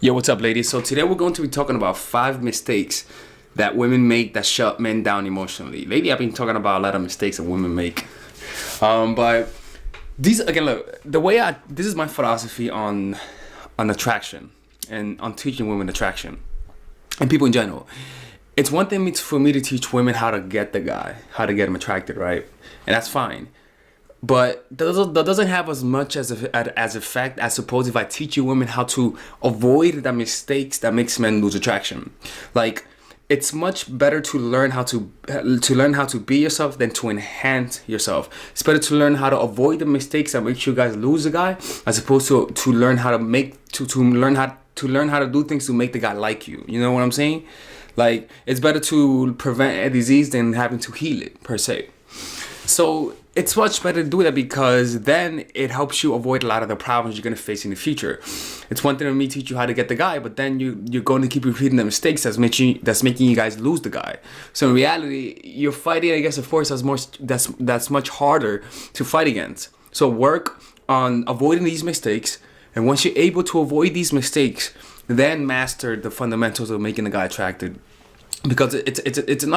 Yo, what's up, ladies? So today we're going to be talking about 5 mistakes that women make that shut men down emotionally. Lately, I've been talking about a lot of mistakes that women make. But these, again, look, this is my philosophy on attraction and on teaching women attraction and people in general. It's one thing for me to teach women how to get the guy, how to get him attracted, right? And that's fine. But that doesn't have as much as effect, I suppose, if I teach you women how to avoid the mistakes that makes men lose attraction. Like, it's much better to learn how to be yourself than to enhance yourself. It's better to learn how to avoid the mistakes that make you guys lose a guy, as opposed to learn how to learn how to do things to make the guy like you. You know what I'm saying? Like, it's better to prevent a disease than having to heal it, per se. So it's much better to do that, because then it helps you avoid a lot of the problems you're going to face in the future. It's one thing for me to teach you how to get the guy, but then you're going to keep repeating the mistakes that's making you guys lose the guy. So in reality, you're fighting against a force that's much harder to fight against. So work on avoiding these mistakes, and once you're able to avoid these mistakes, then master the fundamentals of making the guy attracted. Because it's an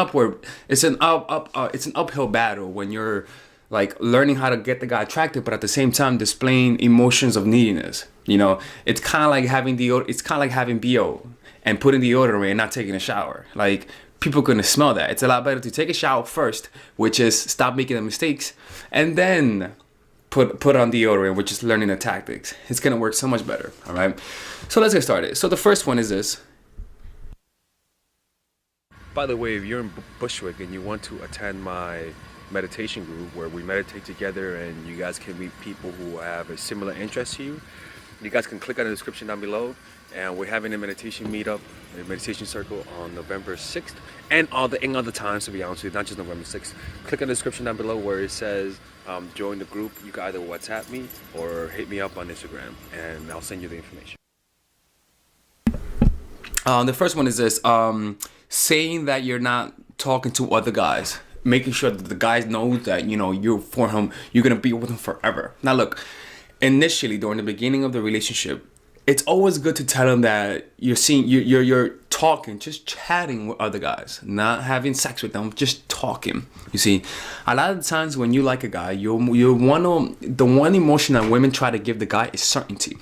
uphill battle when you're like learning how to get the guy attracted, but at the same time displaying emotions of neediness. You know, it's kind of like having BO and putting deodorant away and not taking a shower. Like, people are gonna smell that. It's a lot better to take a shower first, which is stop making the mistakes, and then put on deodorant, which is learning the tactics. It's gonna work so much better. All right. So let's get started. So the first one is this. By the way, if you're in Bushwick and you want to attend my meditation group where we meditate together and you guys can meet people who have a similar interest to you, you guys can click on the description down below. And we're having a meditation meetup, a meditation circle on November 6th and other times, to be honest with you, not just November 6th. Click on the description down below where it says join the group. You can either WhatsApp me or hit me up on Instagram and I'll send you the information. The first one is this. Saying that you're not talking to other guys, making sure that the guys know that, you know, you're for him, you're gonna be with him forever. Now look, initially during the beginning of the relationship, it's always good to tell them that you're talking, just chatting with other guys, not having sex with them, just talking. You see, a lot of the times when you like a guy, the one emotion that women try to give the guy is certainty.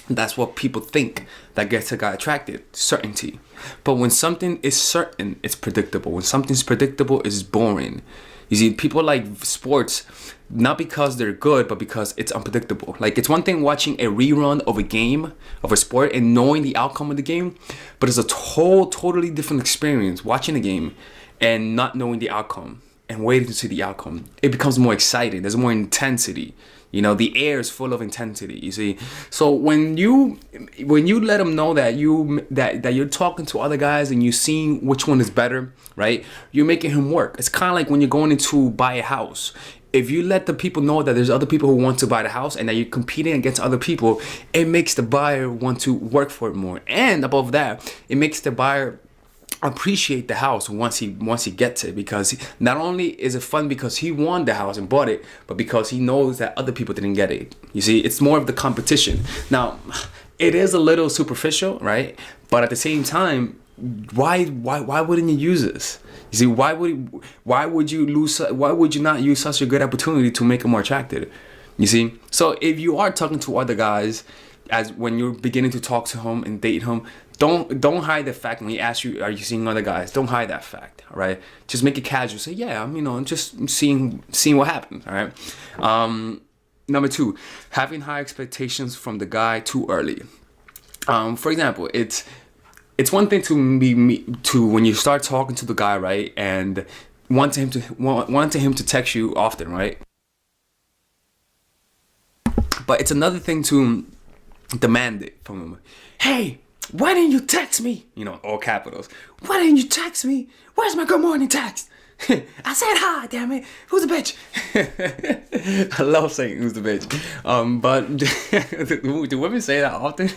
That's what people think that gets a guy attracted, certainty. But when something is certain, it's predictable. When something's predictable, it's boring. You see, people like sports, not because they're good, but because it's unpredictable. Like, it's one thing watching a rerun of a game, of a sport, and knowing the outcome of the game, but it's a totally different experience watching a game and not knowing the outcome and waiting to see the outcome. It becomes more exciting. There's more intensity. You know, the air is full of intensity, you see. So when you let them know that you're talking to other guys and you're seeing which one is better, right? You're making him work. It's kind of like when you're going to buy a house. If you let the people know that there's other people who want to buy the house and that you're competing against other people, it makes the buyer want to work for it more. And above that, it makes the buyer appreciate the house once he gets it, because not only is it fun because he won the house and bought it, but because he knows that other people didn't get it. You see, it's more of the competition. Now, it is a little superficial, right? But at the same time, why wouldn't you use this? You see, why would you not use such a good opportunity to make him more attractive? You see, so if you are talking to other guys, as when you're beginning to talk to him and date him, don't hide the fact when he asks you, are you seeing other guys? Don't hide that fact, all right? Just make it casual. Say, yeah, I'm just seeing what happens, all right? Number 2, having high expectations from the guy too early. For example, it's one thing to when you start talking to the guy, right, and wanting him to text you often, right? But it's another thing to demand it from him. Hey, why didn't you text me? You know, all capitals. Why didn't you text me? Where's my good morning text? I said hi, damn it. Who's the bitch? I love saying who's the bitch. But do women say that often?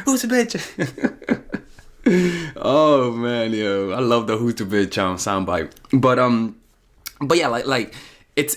Who's the bitch? Oh man, yo, I love the who's the bitch soundbite. But yeah, like it's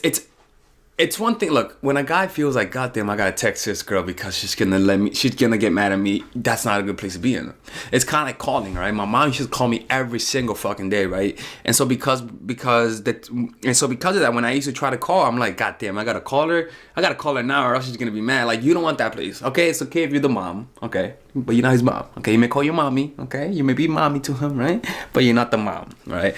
it's one thing. Look, when a guy feels like, God damn, I gotta text this girl because she's gonna get mad at me. That's not a good place to be in. It's kind of like calling, right? My mom used to call me every single fucking day, right? And so because of that, when I used to try to call, I'm like, God damn, I gotta call her. I gotta call her now, or else she's gonna be mad. Like, you don't want that place, okay? It's okay if you're the mom, okay? But you're not his mom, okay? You may call your mommy, okay? You may be mommy to him, right? But you're not the mom, right?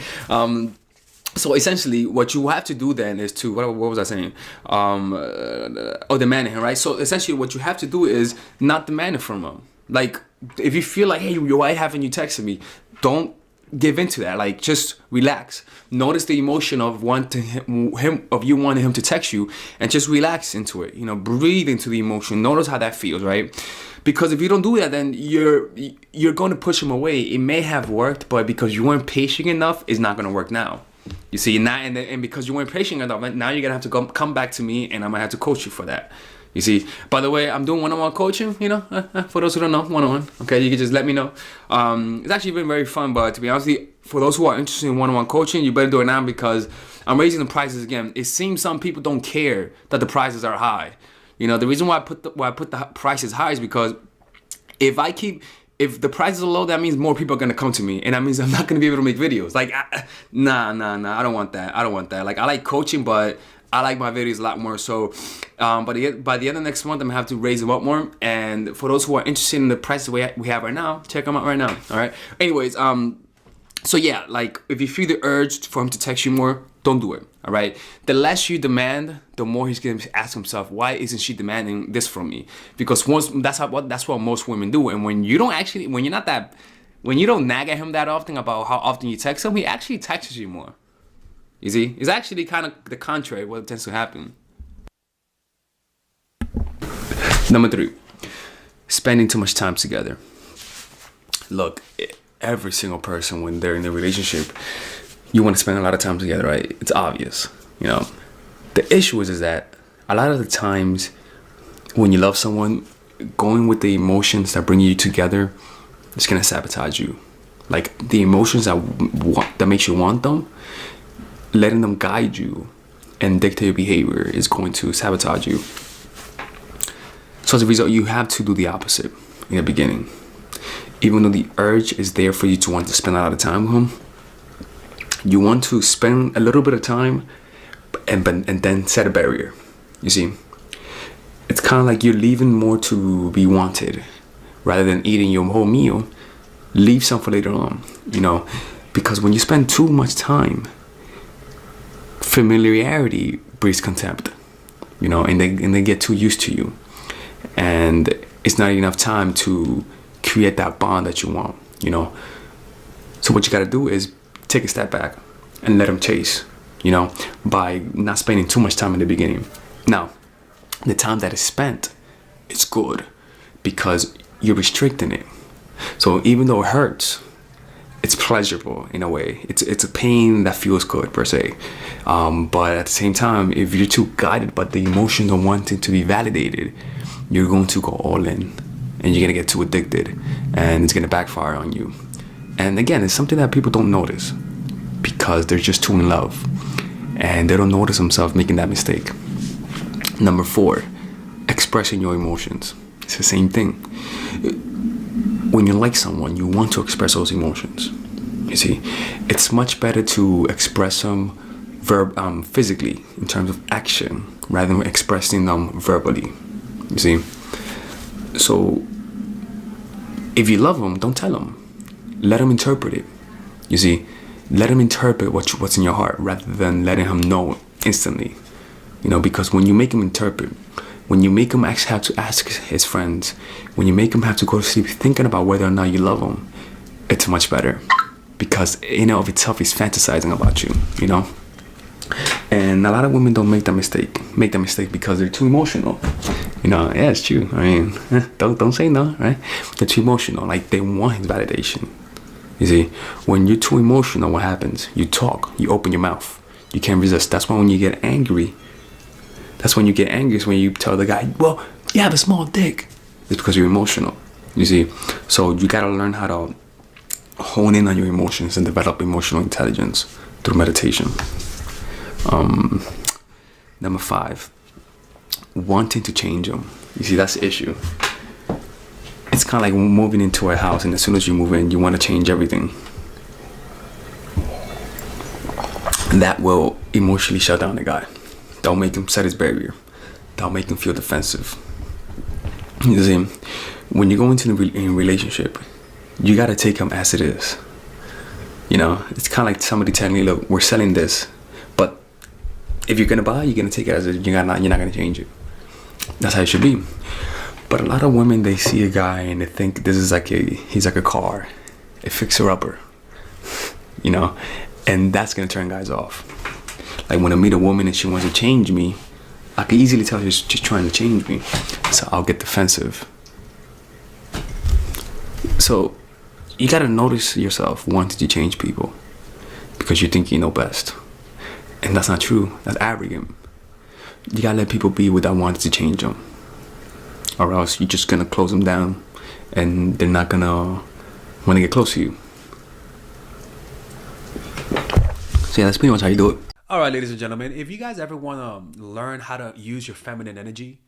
So essentially, what you have to do then is to what was I saying? Demanding him, right? So essentially, what you have to do is not demand it from him. Like, if you feel like, hey, why haven't you texted me? Don't give into that. Like, just relax. Notice the emotion of wanting you wanting him to text you, and just relax into it. You know, breathe into the emotion. Notice how that feels, right? Because if you don't do that, then you're going to push him away. It may have worked, but because you weren't patient enough, it's not going to work now. You see, and because you weren't patient enough, now you're gonna have to come back to me, and I'm gonna have to coach you for that. You see, by the way, I'm doing one-on-one coaching. You know, for those who don't know, one-on-one. Okay, you can just let me know. It's actually been very fun, but to be honest, for those who are interested in one-on-one coaching, you better do it now because I'm raising the prices again. It seems some people don't care that the prices are high. You know, the reason why I put the prices high is because if the prices are low, that means more people are gonna come to me, and that means I'm not gonna be able to make videos. Like, nah, I don't want that. Like, I like coaching, but I like my videos a lot more. So, by the end of next month, I'm gonna have to raise them up more. And for those who are interested in the prices we have right now, check them out right now. All right. Anyways, so yeah, like if you feel the urge for him to text you more, don't do it. All right. The less you demand, the more he's gonna ask himself, why isn't she demanding this from me? Because that's what most women do. And when you don't nag at him that often about how often you text him, he actually texts you more. You see, it's actually kind of the contrary what tends to happen. Number 3, spending too much time together. Look, every single person when they're in a relationship, you want to spend a lot of time together, right? It's obvious, you know. The issue is that a lot of the times when you love someone, going with the emotions that bring you together is gonna sabotage you. Like the emotions that makes you want them, letting them guide you and dictate your behavior is going to sabotage you. So as a result, you have to do the opposite in the beginning. Even though the urge is there for you to want to spend a lot of time with him, you want to spend a little bit of time and then set a barrier. You see, it's kind of like you're leaving more to be wanted rather than eating your whole meal. Leave some for later on, you know, because when you spend too much time, familiarity breeds contempt, you know, and they get too used to you, and it's not enough time to create that bond that you want, you know. So what you got to do is take a step back and let them chase, you know, by not spending too much time in the beginning. Now, the time that is spent, it's good because you're restricting it. So even though it hurts, it's pleasurable in a way. It's a pain that feels good per se. But at the same time, if you're too guided by the emotion of wanting to be validated, you're going to go all in and you're going to get too addicted and it's going to backfire on you. And again, it's something that people don't notice because they're just too in love and they don't notice themselves making that mistake. Number 4, expressing your emotions. It's the same thing. When you like someone, you want to express those emotions. You see, it's much better to express them physically in terms of action rather than expressing them verbally. You see, so if you love them, don't tell them. Let them interpret it. You see, let him interpret what's in your heart rather than letting him know instantly. You know, because when you make him interpret, when you make him actually have to ask his friends, when you make him have to go to sleep thinking about whether or not you love him, it's much better. Because in and of itself, he's fantasizing about you, you know? And a lot of women don't make that mistake because they're too emotional. You know, yeah, it's true. I mean, don't say no, right? They're too emotional. Like, they want his validation. You see, when you're too emotional, what happens? You talk, you open your mouth. You can't resist. That's why when you get angry, is when you tell the guy, well, you have a small dick. It's because you're emotional. You see, so you gotta learn how to hone in on your emotions and develop emotional intelligence through meditation. Number 5, wanting to change them. You see, that's the issue. It's kind of like moving into a house, and as soon as you move in, you want to change everything. And that will emotionally shut down the guy. That'll make him set his barrier. That'll make him feel defensive. You see, when you go into a relationship, you got to take him as it is. You know, it's kind of like somebody telling you, look, we're selling this, but if you're going to buy, you're going to take it as it is. You're not going to change it. That's how it should be. But a lot of women, they see a guy and they think this is he's like a car, a fixer-upper, you know, and that's going to turn guys off. Like when I meet a woman and she wants to change me, I can easily tell she's just trying to change me. So I'll get defensive. So you got to notice yourself wanting to change people because you think you know best. And that's not true. That's arrogant. You got to let people be without wanting to change them. Or else you're just going to close them down and they're not going to want to get close to you. So yeah, that's pretty much how you do it. All right, ladies and gentlemen, if you guys ever want to learn how to use your feminine energy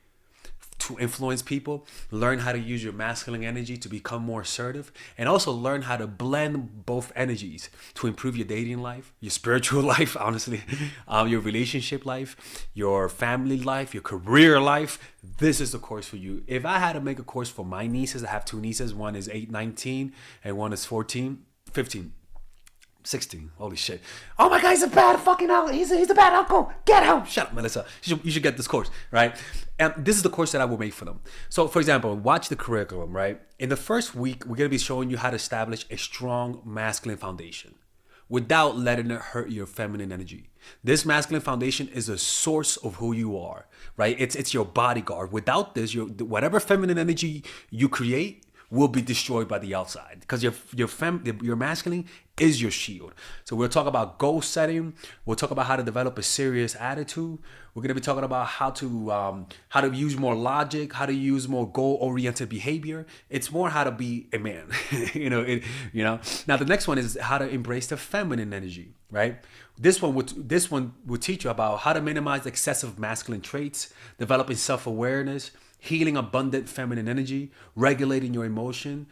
to influence people, learn how to use your masculine energy to become more assertive, and also learn how to blend both energies to improve your dating life, your spiritual life, honestly, your relationship life, your family life, your career life, this is the course for you. If I had to make a course for my nieces, I have 2 nieces. One is 19 and one is 15. 16. Holy shit. Oh my God, he's a bad fucking uncle. He's a bad uncle. Get him. Shut up, Melissa. You should get this course, right? And this is the course that I will make for them. So, for example, watch the curriculum, right? In the first week, we're going to be showing you how to establish a strong masculine foundation without letting it hurt your feminine energy. This masculine foundation is a source of who you are, right? It's your bodyguard. Without this, whatever feminine energy you create will be destroyed by the outside because your masculine is your shield. So we'll talk about goal setting. We'll talk about how to develop a serious attitude. We're gonna be talking about how to use more logic, how to use more goal-oriented behavior. It's more how to be a man, you know. Now the next one is how to embrace the feminine energy, right? This one will teach you about how to minimize excessive masculine traits, developing self-awareness, healing abundant feminine energy, regulating your emotion,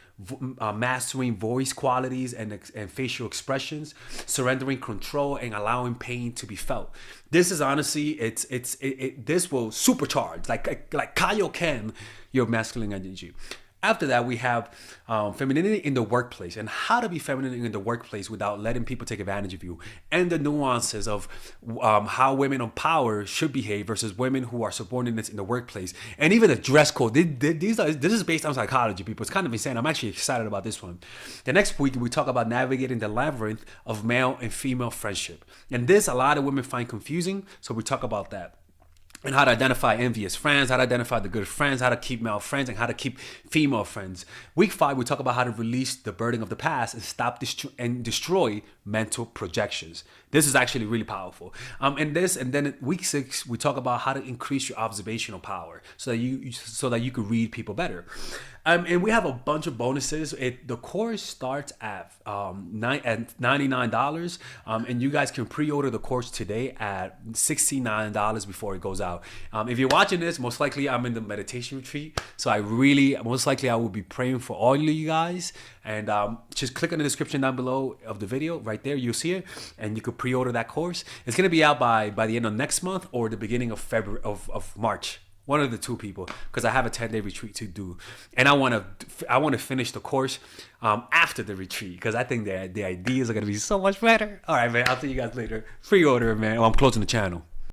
mastering voice qualities and facial expressions, surrendering control and allowing pain to be felt. This is honestly, this will supercharge, like Kaioken, your masculine energy. After that, we have femininity in the workplace and how to be feminine in the workplace without letting people take advantage of you, and the nuances of how women on power should behave versus women who are subordinates in the workplace, and even the dress code. This is based on psychology, people. It's kind of insane. I'm actually excited about this one. The next week, we talk about navigating the labyrinth of male and female friendship. And this, a lot of women find confusing, so we talk about that. And how to identify envious friends, how to identify the good friends, how to keep male friends, and how to keep female friends. Week 5, we talk about how to release the burden of the past and stop and destroy mental projections. This is actually really powerful. And then week 6, we talk about how to increase your observational power so that you could read people better. And we have a bunch of bonuses. The course starts at $99, and you guys can pre-order the course today at $69 before it goes out. If you're watching this, most likely I'm in the meditation retreat, so I will be praying for all of you guys. And just click on the description down below of the video. Right there, you'll see it, and you could pre-order that course. It's gonna be out by the end of next month or the beginning of February of March. One of the two, people, because I have a 10-day retreat to do, and I want to finish the course after the retreat because I think the ideas are gonna be so much better. All right, man. I'll see you guys later. Pre-order, man. Oh, I'm closing the channel.